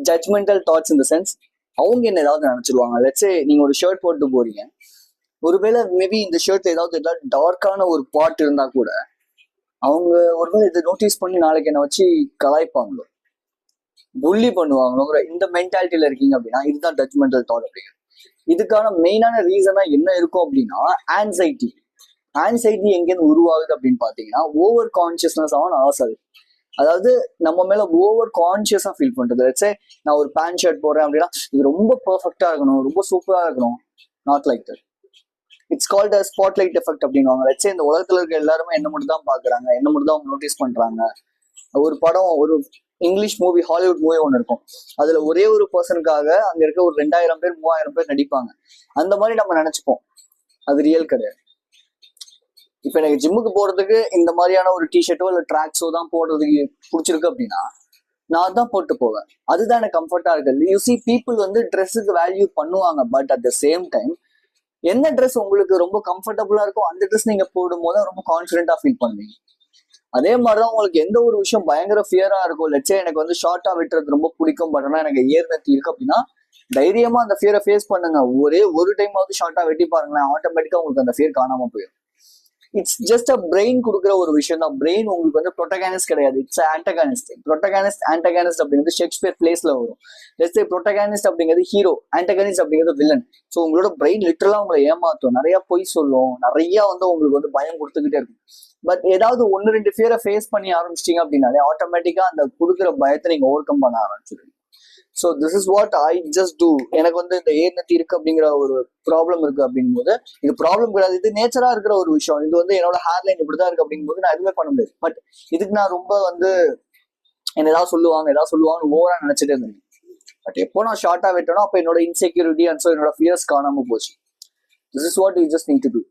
Judgemental thoughts in the sense அவங்க என்ன ஏதாவது நினைச்சிருவாங்க. லெட்ஸே நீங்க ஒரு ஷர்ட் போட்டு போறீங்க, ஒருவேளை மேபி இந்த ஷர்ட்ல ஏதாவது டார்க்கான ஒரு பார்ட் இருந்தா கூட அவங்க ஒருவேளை இதை நோட்டீஸ் பண்ணி நாளைக்கு என்ன வச்சு கலாய்ப்பாங்களோ, புள்ளி பண்ணுவாங்களோங்கிற இந்த மென்டாலிட்டியில இருக்கீங்க அப்படின்னா இதுதான் ஜட்மெண்டல் தாட் அப்படிங்கிறது. இதுக்கான மெயினான ரீசனா என்ன இருக்கும் அப்படின்னா ஆன்சைட்டி. ஆன்சைட்டி எங்கேருந்து உருவாகுது அப்படின்னு பாத்தீங்கன்னா ஓவர் கான்சியஸ்னஸ் ஆன் ஆசல். அதாவது நம்ம மேல ஓவர் கான்சியஸா ஃபீல் பண்றது. லெட்ஸே நான் ஒரு பேண்ட் ஷர்ட் போடுறேன் அப்படின்னா இது ரொம்ப பெர்ஃபெக்டா இருக்கணும், ரொம்ப சூப்பரா இருக்கணும். Not like that. It's called a spotlight effect அப்படின்வாங்க. லெட்ஸே இந்த உலகத்துல இருக்க எல்லாருமே என்ன மட்டும் தான் பாக்குறாங்க, என்ன மட்டும் தான் அவங்க நோட்டீஸ் பண்றாங்க. ஒரு படம், ஒரு இங்கிலீஷ் மூவி, ஹாலிவுட் மூவி ஒன்று இருக்கும், அதுல ஒரே ஒரு பர்சனுக்காக அங்க இருக்க ஒரு 2000 பேர் 3000 பேர் நடிப்பாங்க. அந்த மாதிரி நம்ம நினைச்சுப்போம், அது ரியல் கிடையாது. இப்ப எனக்கு ஜிம்முக்கு போறதுக்கு இந்த மாதிரியான ஒரு டிஷர்ட்டோ இல்ல ட்ராக்ஸோ தான் போடுறதுக்கு பிடிச்சிருக்கு அப்படின்னா நான் தான் போட்டு போவேன். அதுதான் எனக்கு கம்ஃபர்டா இருக்கு. யூ சி பீப்புள் வந்து ட்ரெஸ்ஸுக்கு வேல்யூ பண்ணுவாங்க, but at the same time என்ன ட்ரெஸ் உங்களுக்கு ரொம்ப கம்ஃபர்டபுளா இருக்கோ அந்த ட்ரெஸ் நீங்க போடும் போது ரொம்ப கான்ஃபிடென்ட்டா ஃபீல் பண்ணுவீங்க. அதே மாதிரிதான் உங்களுக்கு எந்த ஒரு விஷயம் பயங்கர ஃபியரா இருக்கும், லட்சே எனக்கு வந்து ஷார்ட்டா விட்டுறது ரொம்ப பிடிக்கும், பட் ஆனா எனக்கு ஏர்நத்தி இருக்கு அப்படின்னா தைரியமா அந்த ஃபியரை ஃபேஸ் பண்ணுங்க. ஒரே ஒரு டைமாவது ஷார்ட்டா வெட்டி பாருங்களேன், ஆட்டோமேட்டிக்கா உங்களுக்கு அந்த ஃபியர் காணாம போயிடும். இட்ஸ் ஜஸ்ட் அ பிரெயின் கொடுக்குற ஒரு விஷயம் தான். பிரெயின் உங்களுக்கு வந்து ப்ரொட்டகானிஸ்ட் கிடையாது, இட்ஸ் ஆன்டகானிஸ்ட். ப்ரொட்டகானிஸ்ட் ஆன்டகானிஸ்ட் அப்படிங்கிறது ஷேக்ஸ்பியர் பிளேஸ்ல வரும். லெட்ஸ் சே ப்ரொட்டகானிஸ்ட் அப்படிங்கிறது ஹீரோ, ஆன்டகானிஸ்ட் அப்படிங்கிறது வில்லன். ஸோ உங்களோட பிரெயின் லிட்டரலா உங்களை ஏமாத்தும், நிறைய பொய் சொல்லும், நிறைய வந்து உங்களுக்கு வந்து பயம் கொடுத்துக்கிட்டே இருக்கும். பட் ஏதாவது 1-2 ஃபியரை ஃபேஸ் பண்ணி ஆரம்பிச்சிட்டீங்க அப்படின்னாலே ஆட்டோமேட்டிக்கா அந்த கொடுக்குற பயத்தை நீங்க ஓவர் கம் பண்ண ஆரம்பிச்சிருவீங்க. So this is what I just do. எனக்கு வந்து இந்த ஏர்நத்தி இருக்கு அப்படிங்கிற ஒரு ப்ராப்ளம் இருக்கு அப்படிங்கும் போது இது ப்ராப்ளம் கிடையாது, இது நேச்சரா இருக்கிற ஒரு விஷயம். இது வந்து என்னோட ஹேர்லைன் இப்படிதான் இருக்கு அப்படிங்கும் போது நான் எதுவுமே பண்ண முடியாது. பட் இதுக்கு நான் ரொம்ப வந்து என்ன ஏதாவது சொல்லுவாங்க ஓவரா நினைச்சிட்டே இருந்தேன். பட் எப்போ நான் ஷார்ட்டா விட்டனோ அப்போ என்னோட இன்செக்யூரிட்டி அண்ட் ஸோ என்னோட ஃபியர்ஸ் காணாம போச்சு. This is what you just need to two.